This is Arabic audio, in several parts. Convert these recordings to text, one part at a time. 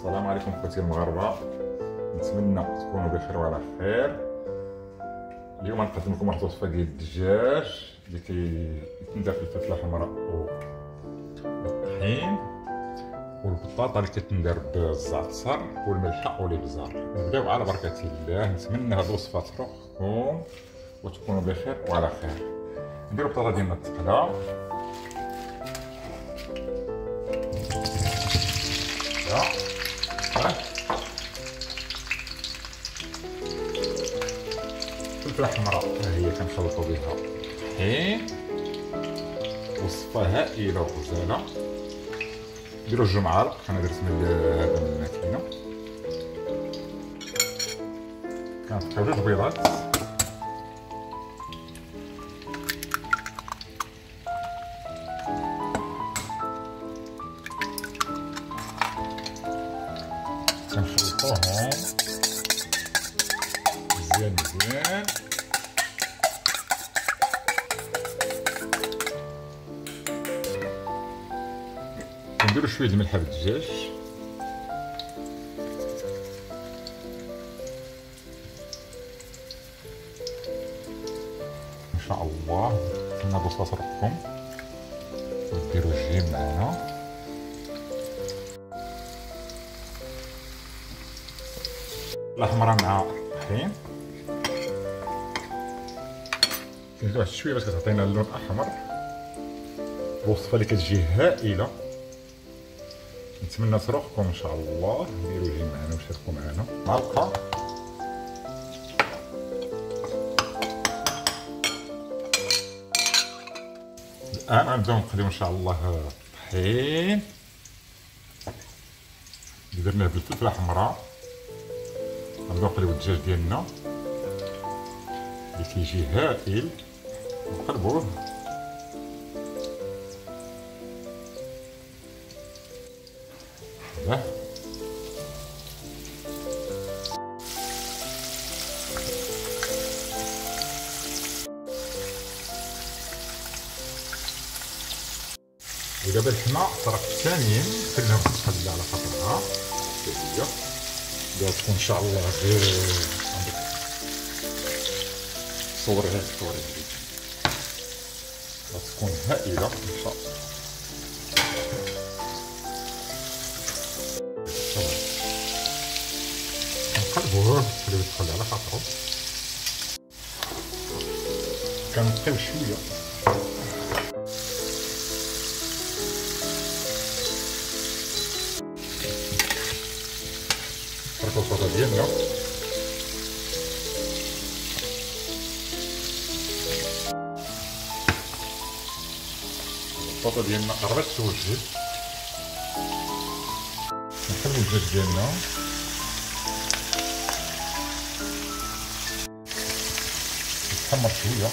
السلام عليكم خوتي المغاربه، نتمنى تكونوا بخير وعلى خير. اليوم غنقدم لكم واحد الوصفه ديال الدجاج اللي كيتندى في الفلفله الحمراء والطحين والبطاطا اللي كتندار بالزعتر والملحه والابزار. نبداو على بركه الله. نتمنى هاد الوصفه تروحكم وتكونوا بخير وعلى خير. نديرو البطاطا ديالنا الثقيله، الفلفله الحمراء ها هي كنخلطو بها طحين. وصفه هائله وغزاله. نديرو 2 معالق، انا درت من هذا من الماكينه. كنطيو 2 بيضات، كنخلطوهم مزيان مزيان. كنديرو شويه الملح بالدجاج، ان شاء الله نتمنى الوصفه تروحكم وديروا الجيم معنا. الحمراء مع الطحين كنزيدو واحد شويه باش كتعطينا اللون احمر. الوصفه اللي كتجي هائله، نتمنى تروحكم ان شاء الله. ديروا الجيم معنا وشاركوا معنا. معلقه الان غنبداو نقليو ان شاء الله الطحين اللي درناه بالفلفله الحمراء. غنبداو نقليو الدجاج ديالنا اللي كيجي هائل ونقلبوه. ودابا الحنا الطرف الثانيين خليناها تتخلى على خاطرها هي اللي تكون ان شاء الله غير عندك صورها غتكون هائله ان شاء الله. كنقلبوه خليوه يتخلى على خاطرو. كنبقيو شويه نحطو البطاطا ديالنا، البطاطا ديالنا قربت توجد. نحلو الدجاج ديالنا، يتحمر شويه.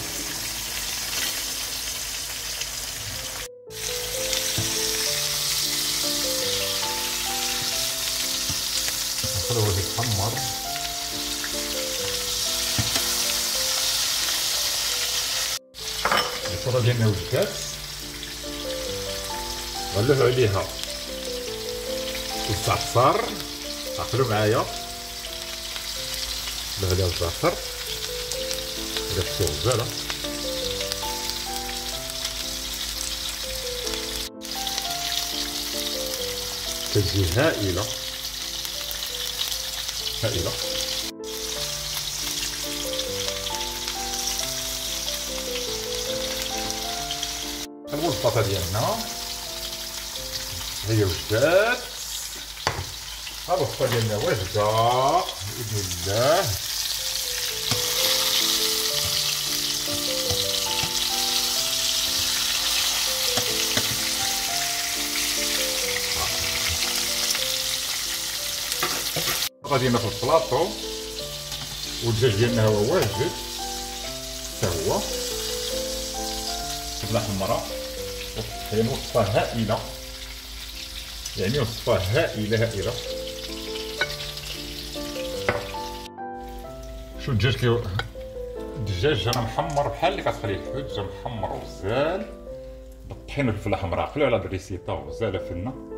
نخلوه يتحمر. البطاطا ديالنا وجدات، غنلوح عليها الزعتر. عقلوا معايا، نلوح عليها الزعتر ريحتو غزاله. كتجي هائله هائله. نقلبو البطاطا ديالنا هي وجدات. ها الوصفه ديالنا واجده باذن الله. البطاطا ديالنا في البلاطو والدجاج ديالنا هو واجد حتى هو. الفلفله الحمراء والطحين. وصفه هائله، يعني وصفه هائله. شو الدجاج جا محمر بحال اللي كتخليه الحوت، جا محمر وغزال بالطحين والفلفله الحمراء. عقلوا على هاد الريسيطه وغزاله فينا.